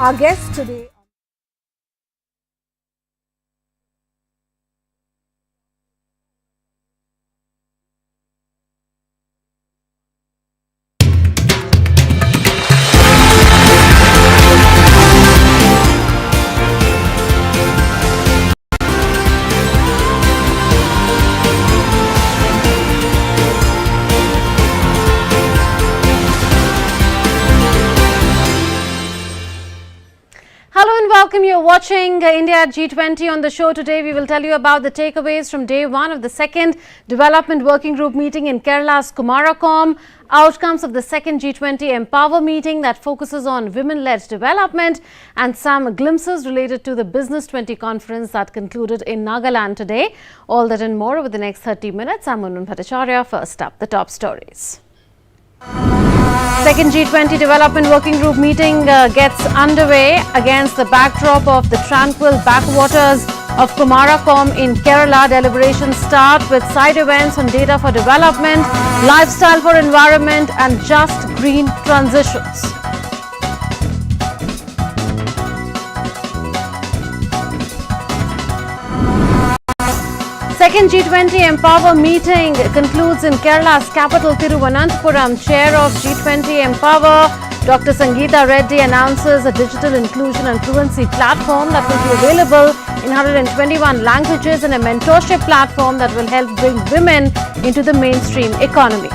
Our guest today. Hello and welcome. You're watching India at G20. On the show today, we will tell you about the takeaways from day one of the second Development Working Group meeting in Kerala's Kumarakom, outcomes of the second G20 Empower meeting that focuses on women-led development, and some glimpses related to the Business 20 conference that concluded in Nagaland today. All that and more over the next 30 minutes. I'm Munun Bhattacharya. First up, the top stories. Second G20 Development Working Group meeting gets underway against the backdrop of the tranquil backwaters of Kumarakom in Kerala. Deliberations start with side events on data for development, lifestyle for environment and just green transitions. Second G20 Empower meeting concludes in Kerala's capital Thiruvananthapuram. Chair of G20 Empower, Dr. Sangeeta Reddy, announces a digital inclusion and fluency platform that will be available in 121 languages and a mentorship platform that will help bring women into the mainstream economy.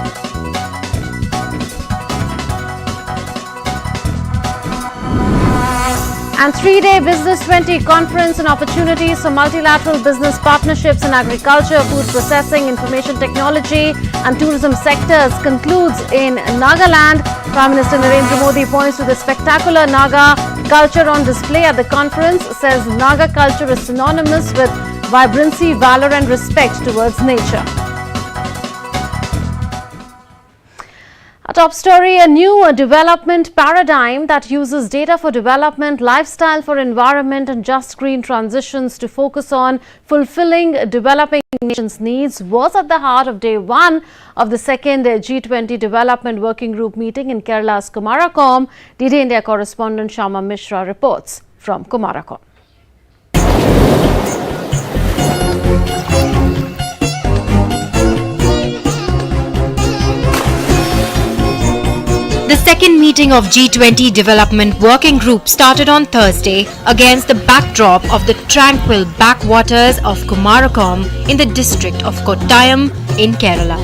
And three-day Business 20 conference and opportunities for multilateral business partnerships in agriculture, food processing, information technology and tourism sectors concludes in Nagaland. Prime Minister Narendra Modi points to the spectacular Naga culture on display at the conference, says Naga culture is synonymous with vibrancy, valor and respect towards nature. A top story, a new development paradigm that uses data for development, lifestyle for environment and just green transitions to focus on fulfilling developing nations' needs was at the heart of day one of the second G20 Development Working Group meeting in Kerala's Kumarakom. DD India correspondent Shama Mishra reports from Kumarakom. The second meeting of G20 Development Working Group started on Thursday against the backdrop of the tranquil backwaters of Kumarakom in the district of Kottayam in Kerala.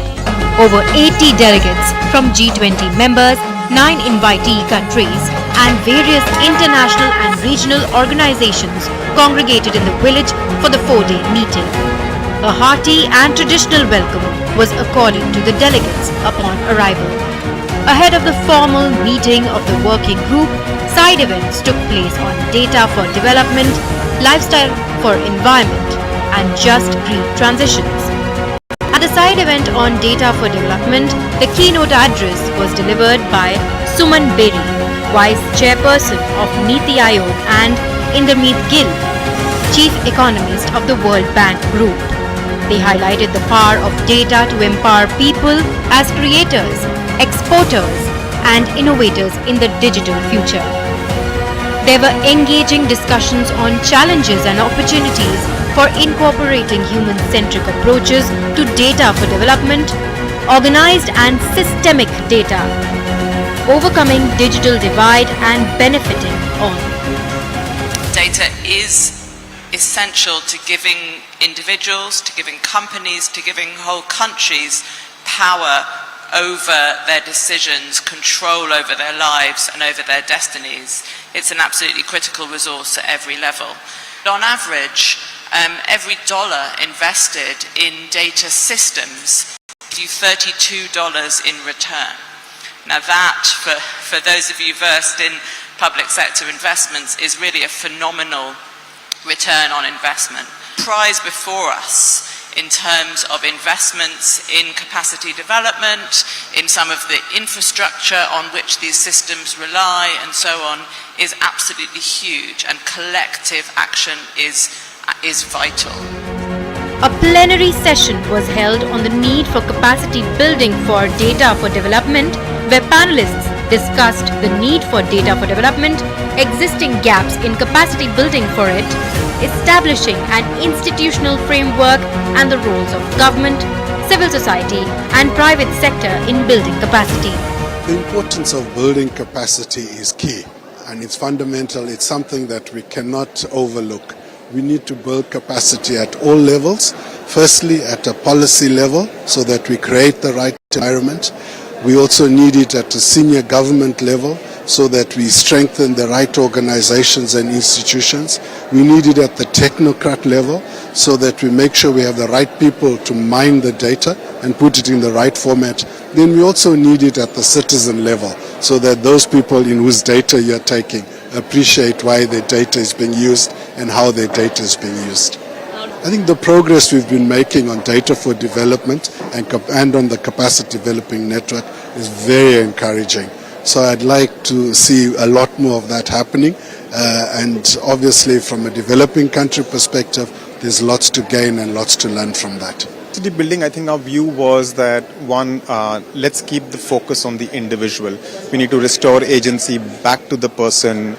Over 80 delegates from G20 members, 9 invitee countries and various international and regional organizations congregated in the village for the 4-day meeting. A hearty and traditional welcome was accorded to the delegates upon arrival. Ahead of the formal meeting of the working group, side events took place on data for development, lifestyle for environment, and just green transitions. At the side event on data for development, the keynote address was delivered by Suman Beri, Vice Chairperson of Niti Aayog, and Indermeet Gill, Chief Economist of the World Bank Group. They highlighted the power of data to empower people as creators, exporters and innovators in the digital future. There were engaging discussions on challenges and opportunities for incorporating human-centric approaches to data for development, organized and systemic data, overcoming digital divide and benefiting all. Data is essential to giving individuals, to giving companies, to giving whole countries power over their decisions, control over their lives and over their destinies. It's an absolutely critical resource at every level. On average, every dollar invested in data systems gives you $32 in return. Now that, for those of you versed in public sector investments, is really a phenomenal return on investment. Prize before us in terms of investments in capacity development, in some of the infrastructure on which these systems rely and so on, is absolutely huge, and collective action is vital. A plenary session was held on the need for capacity building for data for development, where panelists discussed the need for data for development, existing gaps in capacity building for it, establishing an institutional framework and the roles of government, civil society and private sector in building capacity. The importance of building capacity is key and it's fundamental. It's something that we cannot overlook. We need to build capacity at all levels. Firstly, at a policy level so that we create the right environment. We also need it at a senior government level so that we strengthen the right organizations and institutions. We need it at the technocrat level so that we make sure we have the right people to mine the data and put it in the right format. Then we also need it at the citizen level so that those people in whose data you're taking appreciate why their data is being used and how their data is being used. I think the progress we've been making on data for development and on the capacity developing network is very encouraging. So I'd like to see a lot more of that happening and obviously from a developing country perspective there's lots to gain and lots to learn from that. Capacity building, I think our view was that one, let's keep the focus on the individual. We need to restore agency back to the person,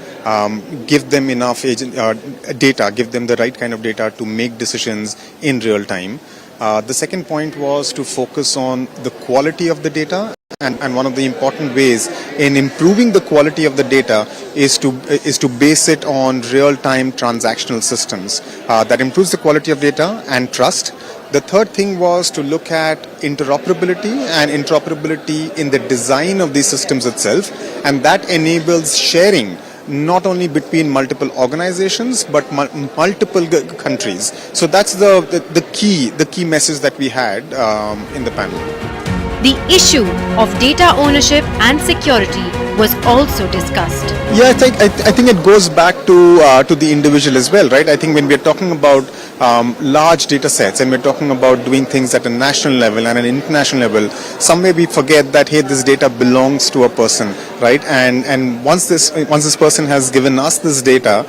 give them enough data, give them the right kind of data to make decisions in real time. The second point was to focus on the quality of the data. And one of the important ways in improving the quality of the data is to base it on real-time transactional systems. That improves the quality of data and trust. The third thing was to look at interoperability and interoperability in the design of these systems itself, and that enables sharing not only between multiple organizations but multiple countries. So that's the key message that we had in the panel. The issue of data ownership and security was also discussed. Yeah, I think it goes back to the individual as well, right? I think when we're talking about large data sets and we're talking about doing things at a national level and an international level, some maybe forget that, hey, this data belongs to a person, right? And once this person has given us this data,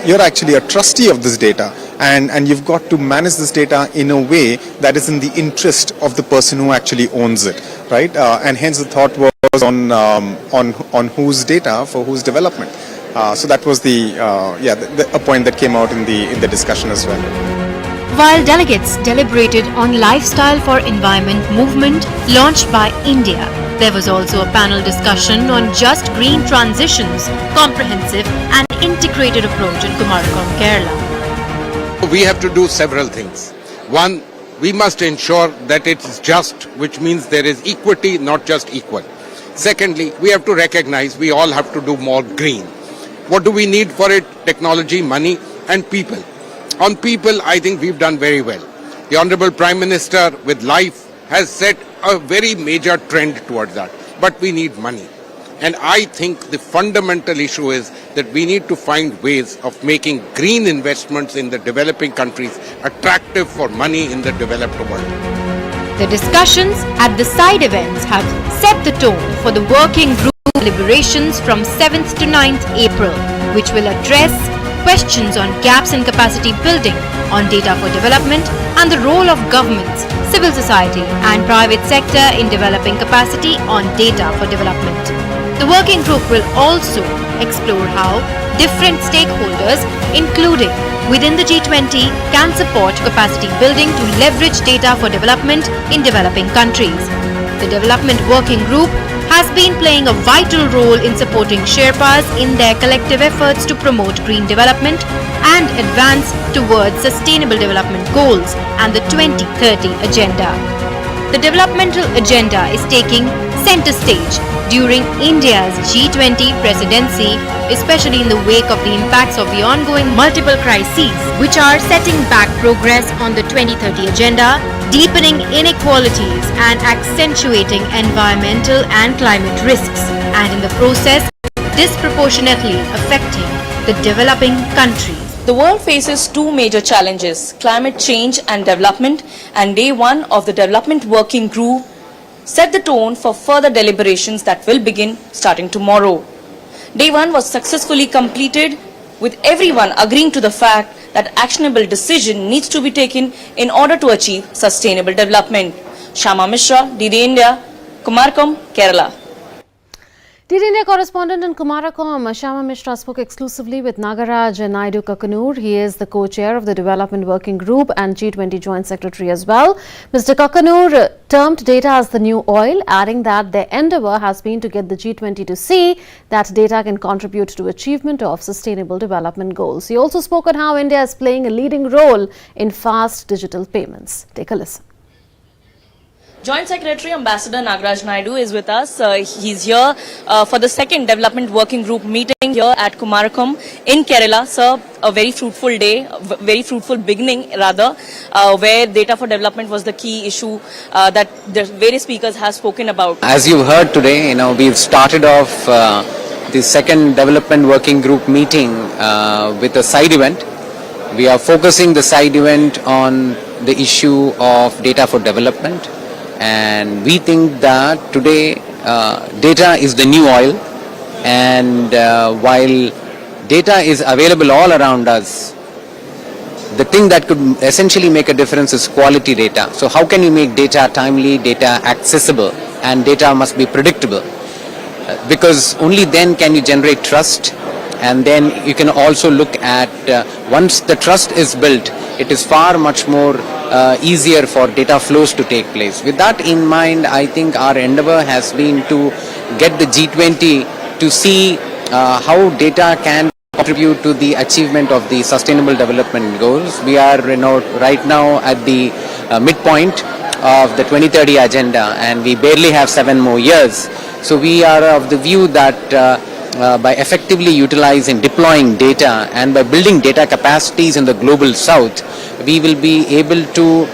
you're actually a trustee of this data. And you've got to manage this data in a way that is in the interest of the person who actually owns it, right? And hence the thought was on whose data for whose development. So that was a point that came out in the discussion as well. While delegates deliberated on Lifestyle for Environment movement launched by India, there was also a panel discussion on just green transitions, comprehensive and integrated approach in Kumarakom, Kerala. We have to do several things. One, we must ensure that it's just, which means there is equity, not just equal. Secondly, we have to recognize we all have to do more green. What do we need for it? Technology, money and people. On people, I think we've done very well. The Honorable Prime Minister with LIFE has set a very major trend towards that. But we need money. And I think the fundamental issue is that we need to find ways of making green investments in the developing countries attractive for money in the developed world. The discussions at the side events have set the tone for the working group deliberations from 7th to 9th April, which will address questions on gaps in capacity building, on data for development and the role of governments, civil society and private sector in developing capacity on data for development. The working group will also explore how different stakeholders, including within the G20, can support capacity building to leverage data for development in developing countries. The Development Working Group has been playing a vital role in supporting Sherpas in their collective efforts to promote green development and advance towards sustainable development goals and the 2030 agenda. The developmental agenda is taking center stage during India's G20 presidency, especially in the wake of the impacts of the ongoing multiple crises, which are setting back progress on the 2030 agenda, deepening inequalities and accentuating environmental and climate risks, and in the process, disproportionately affecting the developing countries. The world faces two major challenges, climate change and development, and day one of the Development Working Group set the tone for further deliberations that will begin starting tomorrow. Day one was successfully completed with everyone agreeing to the fact that actionable decision needs to be taken in order to achieve sustainable development. Shama Mishra, DD India, Kumarakom, Kerala. DD India correspondent in Kumarakom, Shama Mishra spoke exclusively with Nagaraj Naidu Kakkanur. He is the co-chair of the Development Working Group and G20 Joint Secretary as well. Mr. Kakkanur termed data as the new oil, adding that their endeavour has been to get the G20 to see that data can contribute to achievement of sustainable development goals. He also spoke on how India is playing a leading role in fast digital payments. Take a listen. Joint Secretary Ambassador Nagaraj Naidu is with us. He's here for the second Development Working Group meeting here at Kumarakom in Kerala. Sir, a very fruitful day, very fruitful beginning rather, where data for development was the key issue that the various speakers have spoken about. As you've heard today, we've started off the second Development Working Group meeting with a side event. We are focusing the side event on the issue of data for development. And we think that today data is the new oil, and while data is available all around us, the thing that could essentially make a difference is quality data. So how can you make data timely, data accessible, and data must be predictable? Because only then can you generate trust, and then you can also look at once the trust is built, it is far much more easier for data flows to take place. With that in mind, I think our endeavor has been to get the G20 to see how data can contribute to the achievement of the sustainable development goals. We are right now at the midpoint of the 2030 agenda, and we barely have 7 more years. So we are of the view that by effectively utilizing, deploying data, and by building data capacities in the global south, we will be able to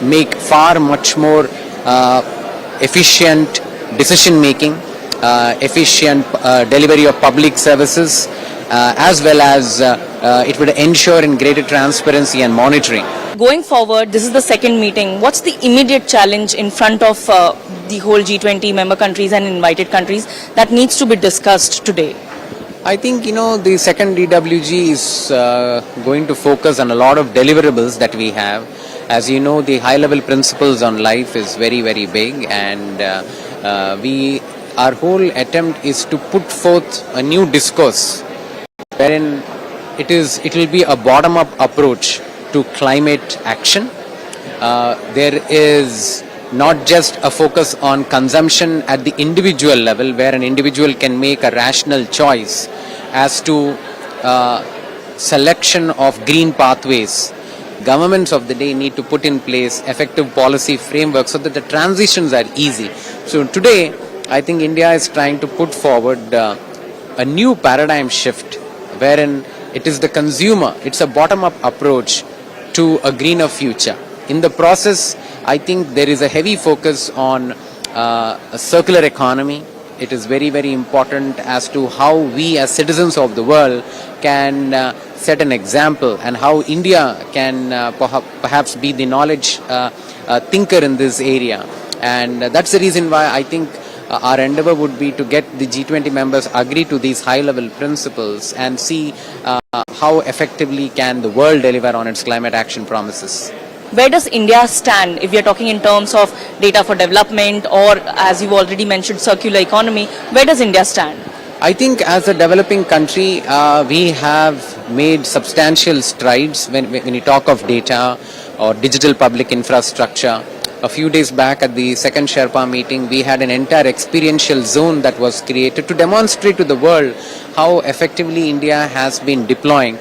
make far much more efficient decision making, efficient delivery of public services, as well as it would ensure in greater transparency and monitoring. Going forward, this is the second meeting. What's the immediate challenge in front of the whole G20 member countries and invited countries that needs to be discussed today? I think, the second DWG is going to focus on a lot of deliverables that we have. As you know, the high-level principles on life is very, very big, and our whole attempt is to put forth a new discourse wherein it will be a bottom-up approach to climate action. There is not just a focus on consumption at the individual level, where an individual can make a rational choice as to selection of green pathways. Governments of the day need to put in place effective policy frameworks so that the transitions are easy. So today, I think India is trying to put forward a new paradigm shift, wherein it is the consumer, it's a bottom-up approach to a greener future. In the process, I think there is a heavy focus on a circular economy. It is very, very important as to how we as citizens of the world can set an example, and how India can perhaps be the knowledge thinker in this area. And that's the reason why I think our endeavor would be to get the G20 members agree to these high-level principles and see how effectively can the world deliver on its climate action promises. Where does India stand if we are talking in terms of data for development, or as you've already mentioned, circular economy? Where does India stand? I think as a developing country, we have made substantial strides when you talk of data or digital public infrastructure. A few days back at the second Sherpa meeting, we had an entire experiential zone that was created to demonstrate to the world how effectively India has been deploying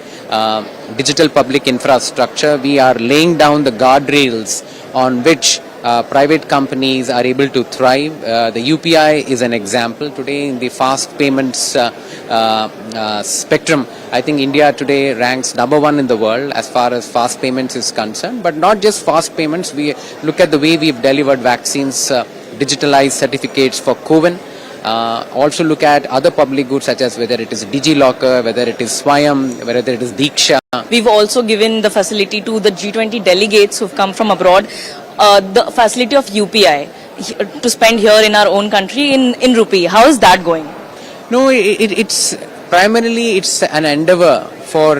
digital public infrastructure. We are laying down the guardrails on which private companies are able to thrive. The UPI is an example. Today in the fast payments spectrum, I think India today ranks #1 in the world as far as fast payments is concerned. But not just fast payments, we look at the way we've delivered vaccines, digitalized certificates for COVID. Also look at other public goods such as whether it is DigiLocker, whether it is Swayam, whether it is Diksha. We've also given the facility to the G20 delegates who've come from abroad, the facility of UPI to spend here in our own country in rupee. How is that going? No, it's primarily it's an endeavor for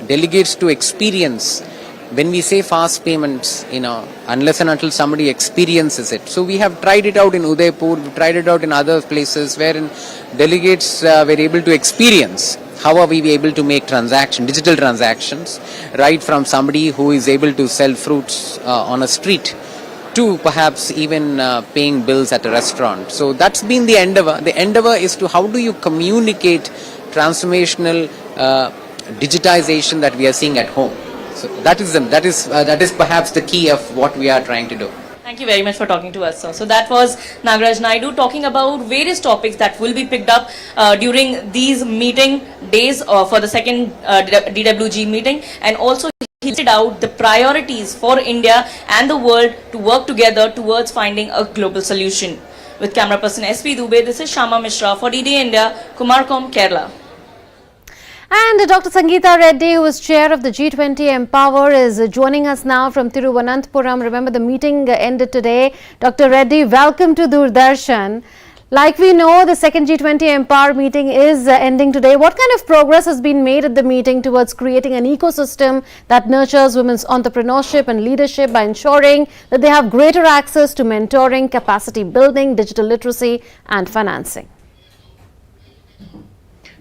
delegates to experience when we say fast payments, unless and until somebody experiences it. So we have tried it out in Udaipur, we've tried it out in other places wherein delegates were able to experience how are we able to make digital transactions, right from somebody who is able to sell fruits on a street to perhaps even paying bills at a restaurant. So that's been the endeavor. The endeavor is to how do you communicate transformational digitization that we are seeing at home. So that is perhaps the key of what we are trying to do. Thank you very much for talking to us, sir. So that was Nagaraj Naidu talking about various topics that will be picked up during these meeting days for the second DWG meeting, and also he listed out the priorities for India and the world to work together towards finding a global solution. With camera person SP Dubey, this is Shama Mishra for DD India, Kumarkom, Kerala. And Dr. Sangeeta Reddy, who is chair of the G20 Empower, is joining us now from Thiruvananthapuram. Remember, the meeting ended today. Dr. Reddy, welcome to Doordarshan. Like we know, the second G20 Empower meeting is ending today. What kind of progress has been made at the meeting towards creating an ecosystem that nurtures women's entrepreneurship and leadership by ensuring that they have greater access to mentoring, capacity building, digital literacy and financing?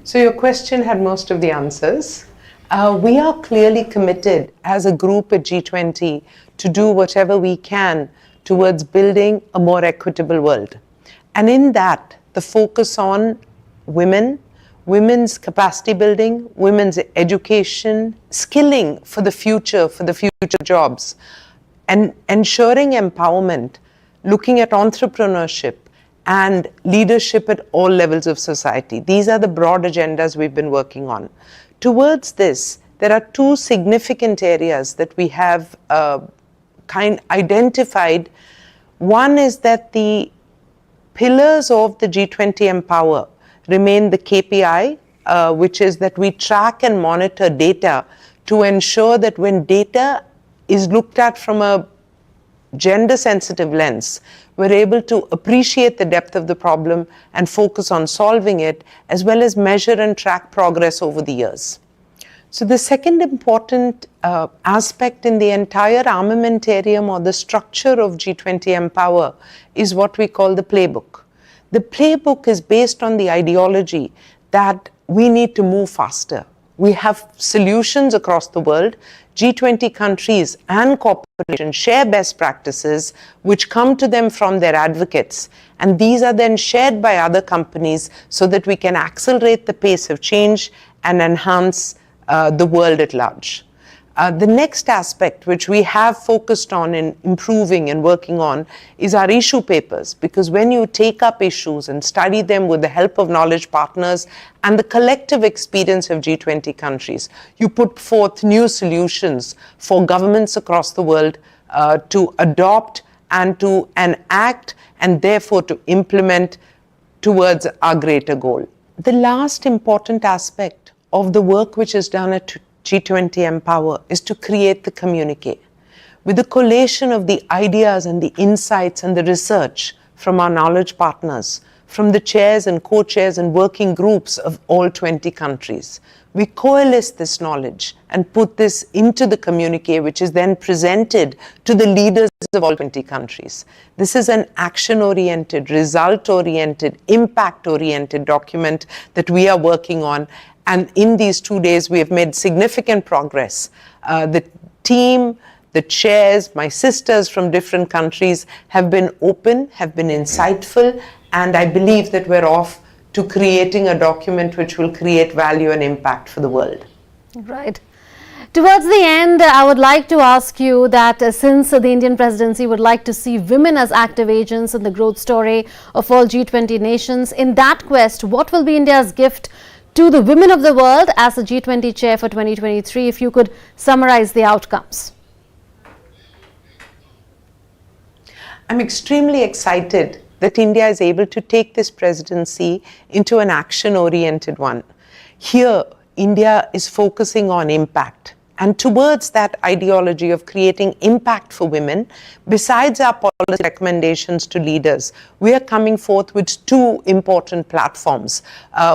So your question had most of the answers. We are clearly committed as a group at G20 to do whatever we can towards building a more equitable world. And in that, the focus on women, women's capacity building, women's education, skilling for the future jobs, and ensuring empowerment, looking at entrepreneurship, and leadership at all levels of society. These are the broad agendas we've been working on. Towards this, there are two significant areas that we have identified. One is that the pillars of the G20 Empower remain the KPI, which is that we track and monitor data to ensure that when data is looked at from a gender-sensitive lens, we're able to appreciate the depth of the problem and focus on solving it, as well as measure and track progress over the years. So the second important aspect in the entire armamentarium or the structure of G20 Empower is what we call the playbook. The playbook is based on the ideology that we need to move faster. We have solutions across the world. G20 countries and corporations share best practices which come to them from their advocates, and these are then shared by other companies so that we can accelerate the pace of change and enhance the world at large. The next aspect which we have focused on in improving and working on is our issue papers, because when you take up issues and study them with the help of knowledge partners and the collective experience of G20 countries, you put forth new solutions for governments across the world to adopt and to enact and therefore to implement towards our greater goal. The last important aspect of the work which is done at G20 Empower is to create the communique. With the collation of the ideas and the insights and the research from our knowledge partners, from the chairs and co-chairs and working groups of all 20 countries, we coalesce this knowledge and put this into the communique, which is then presented to the leaders of all 20 countries. This is an action-oriented, result-oriented, impact-oriented document that we are working on. And in these 2 days, we have made significant progress. The team, the chairs, my sisters from different countries have been open, have been insightful, and I believe that we're off to creating a document which will create value and impact for the world. Right. Towards the end, I would like to ask you that since the Indian presidency would like to see women as active agents in the growth story of all G20 nations, in that quest, what will be India's gift to the women of the world as the G20 chair for 2023, if you could summarize the outcomes? I'm extremely excited that India is able to take this presidency into an action-oriented one. Here, India is focusing on impact. And towards that ideology of creating impact for women, besides our policy recommendations to leaders, we are coming forth with two important platforms,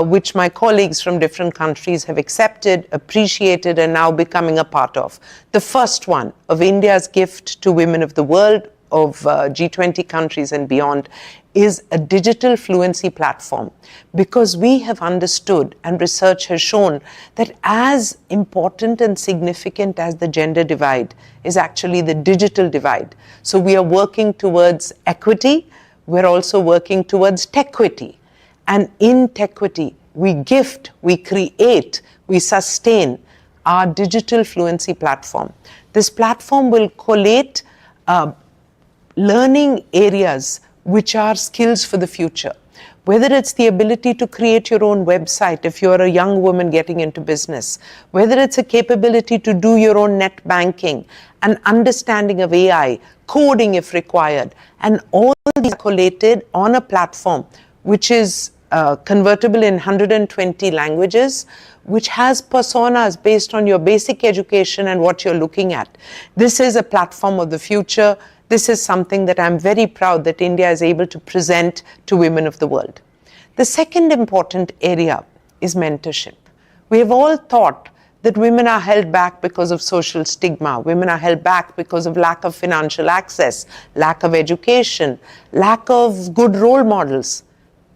which my colleagues from different countries have accepted, appreciated, and now becoming a part of. The first one of India's gift to women of the world, of G20 countries and beyond, is a digital fluency platform, because we have understood and research has shown that as important and significant as the gender divide is actually the digital divide. So we are working towards equity, we're also working towards tequity. And in tequity, we gift, we create, we sustain our digital fluency platform. This platform will collate learning areas which are skills for the future. Whether it's the ability to create your own website if you're a young woman getting into business, whether it's a capability to do your own net banking, an understanding of AI, coding if required, and all these are collated on a platform which is convertible in 120 languages, which has personas based on your basic education and what you're looking at. This is a platform of the future. This is something that I'm very proud that India is able to present to women of the world. The second important area is mentorship. We have all thought that women are held back because of social stigma. Women are held back because of lack of financial access, lack of education, lack of good role models.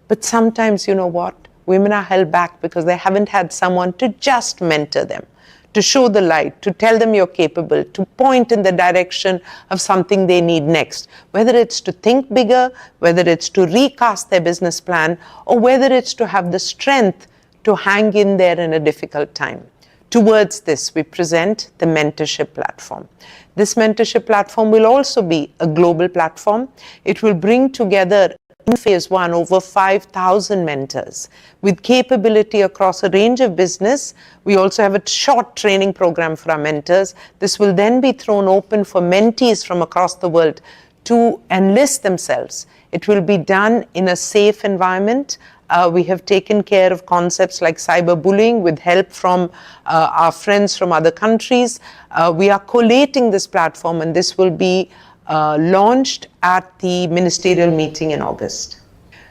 But sometimes, you know what? Women are held back because they haven't had someone to just mentor them, to show the light, to tell them you're capable, to point in the direction of something they need next, whether it's to think bigger, whether it's to recast their business plan, or whether it's to have the strength to hang in there in a difficult time. Towards this, we present the mentorship platform. This mentorship platform will also be a global platform. It will bring together in phase one over 5,000 mentors with capability across a range of business. We also have a short training program for our mentors. This will then be thrown open for mentees from across the world to enlist themselves. It will be done in a safe environment. We have taken care of concepts like cyberbullying with help from our friends from other countries. We are collating this platform, and this will be launched at the ministerial meeting in August.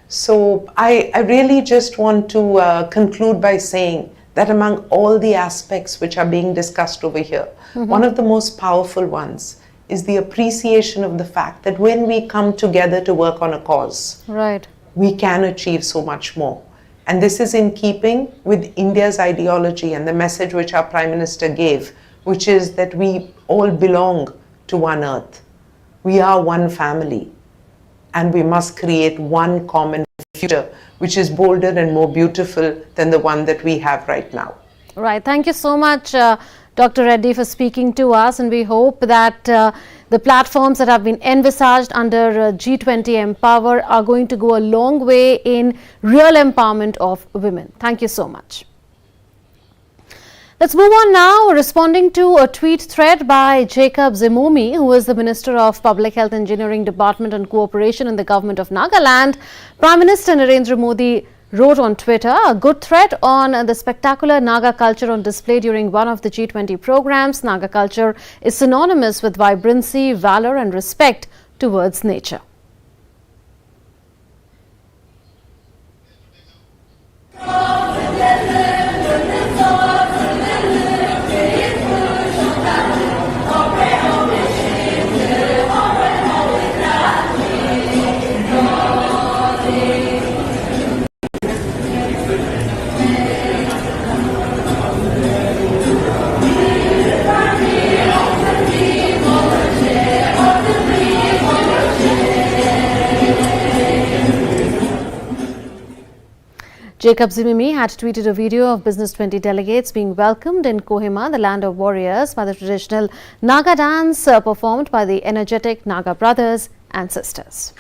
So I really just want to conclude by saying that among all the aspects which are being discussed over here, one of the most powerful ones is the appreciation of the fact that when we come together to work on a cause, Right. we can achieve so much more. And this is in keeping with India's ideology and the message which our Prime Minister gave, which is that we all belong to one earth. We are one family, and we must create one common future, which is bolder and more beautiful than the one that we have right now. Right. Thank you so much, Dr. Reddy, for speaking to us, and we hope that the platforms that have been envisaged under G20 Empower are going to go a long way in real empowerment of women. Thank you so much. Let's move on now, responding to a tweet thread by Jacob Zimoumi, who is the Minister of Public Health Engineering Department and Cooperation in the Government of Nagaland. Prime Minister Narendra Modi wrote on Twitter a good thread on the spectacular Naga culture on display during one of the G20 programs. Naga culture is synonymous with vibrancy, valor and respect towards nature. Jacob Zimoumi had tweeted a video of Business 20 delegates being welcomed in Kohima, the land of warriors, by the traditional Naga dance performed by the energetic Naga brothers and sisters.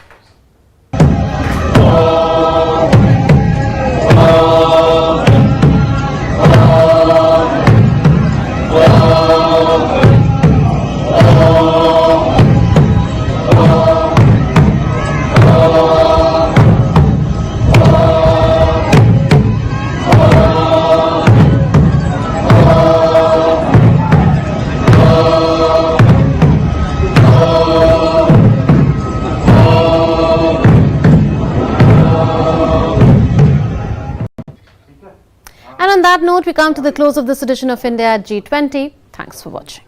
on that note, we come to the close of this edition of India at G20. Thanks for watching.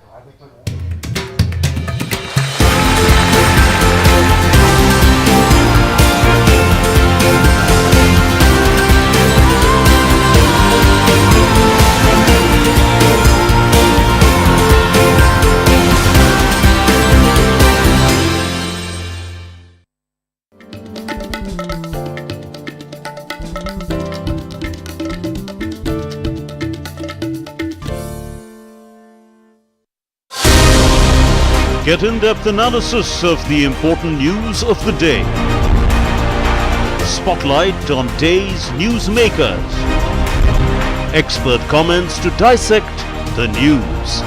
Get in-depth analysis of the important news of the day. Spotlight on day's newsmakers. Expert comments to dissect the news.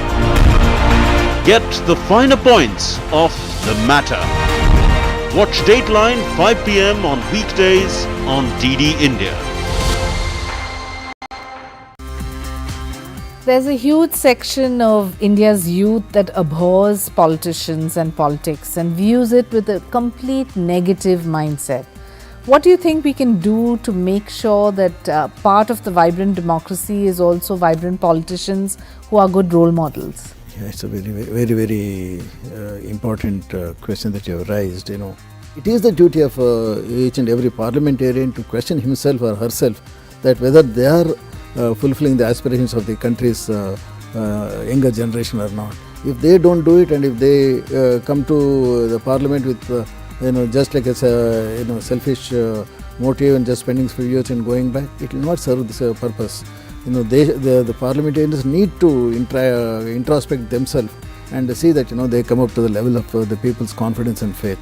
Get the finer points of the matter. Watch Dateline 5 p.m. on weekdays on DD India. There's a huge section of India's youth that abhors politicians and politics and views it with a complete negative mindset. What do you think we can do to make sure that part of the vibrant democracy is also vibrant politicians who are good role models? Yeah, it's a very important question that you have raised. You know, it is the duty of each and every parliamentarian to question himself or herself that whether they are fulfilling the aspirations of the country's younger generation or not. If they don't do it, and if they come to the parliament with just like a selfish motive and just spending few years and going back, it will not serve this purpose. The parliamentarians need to introspect themselves and see that they come up to the level of the people's confidence and faith.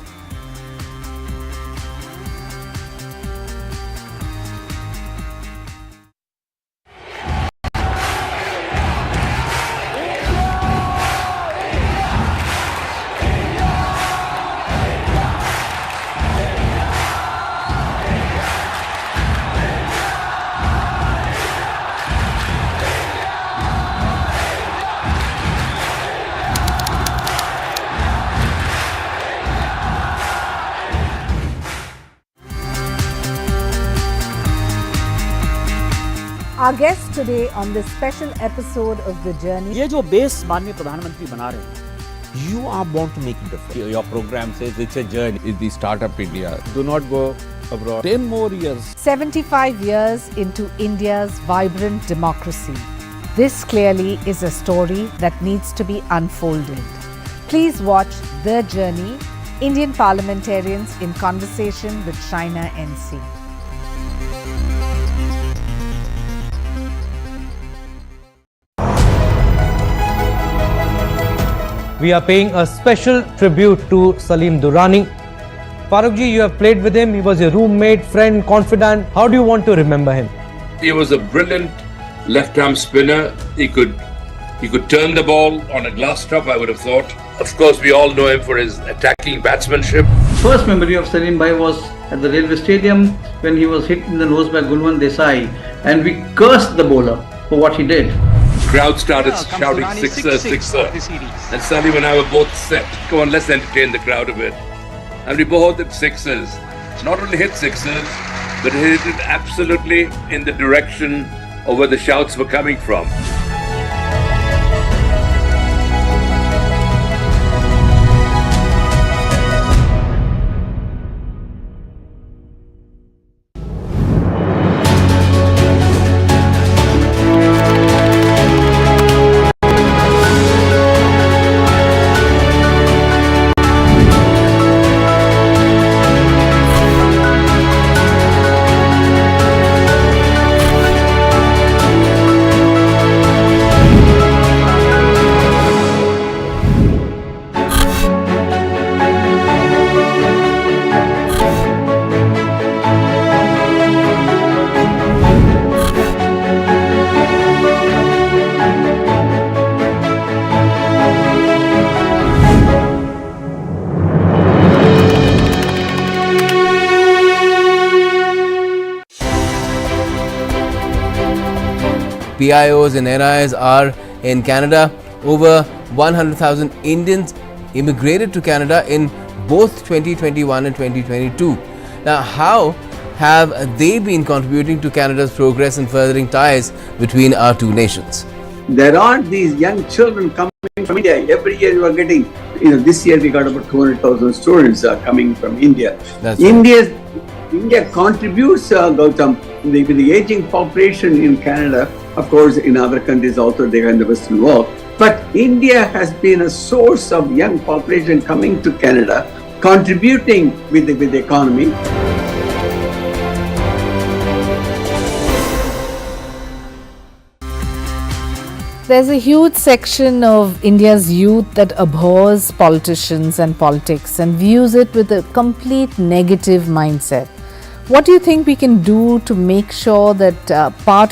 Our guest today on this special episode of The Journey. ये जो base माननीय प्रधानमंत्री बना रहे हैं, you are born to make a difference. Your program says it's a journey. It's the startup India. Do not go abroad. 10 more years. 75 years into India's vibrant democracy. This clearly is a story that needs to be unfolded. Please watch The Journey, Indian parliamentarians in conversation with Shaina NC. We are paying a special tribute to Salim Durrani. Farooq ji, you have played with him. He was your roommate, friend, confidant. How do you want to remember him? He was a brilliant left-arm spinner. He could turn the ball on a glass top, I would have thought. Of course, we all know him for his attacking batsmanship. First memory of Salim Bhai was at the railway stadium when he was hit in the nose by Gulwan Desai, and we cursed the bowler for what he did. Crowd started shouting sixer, sixer. And Salim and I were both set. Come on, let's entertain the crowd a bit. And we both hit sixers. Not only hit sixers, but hit it absolutely in the direction of where the shouts were coming from. PIOs and NIs are in Canada. Over 100,000 Indians immigrated to Canada in both 2021 and 2022. Now, how have they been contributing to Canada's progress in furthering ties between our two nations? There are these young children coming from India. Every year you are getting, this year we got about 200,000 students coming from India. That's India contributes, Gautam, with the aging population in Canada. Of course, in other countries also, they are in the Western world. But India has been a source of young population coming to Canada, contributing with the economy. There's a huge section of India's youth that abhors politicians and politics and views it with a complete negative mindset. What do you think we can do to make sure that part of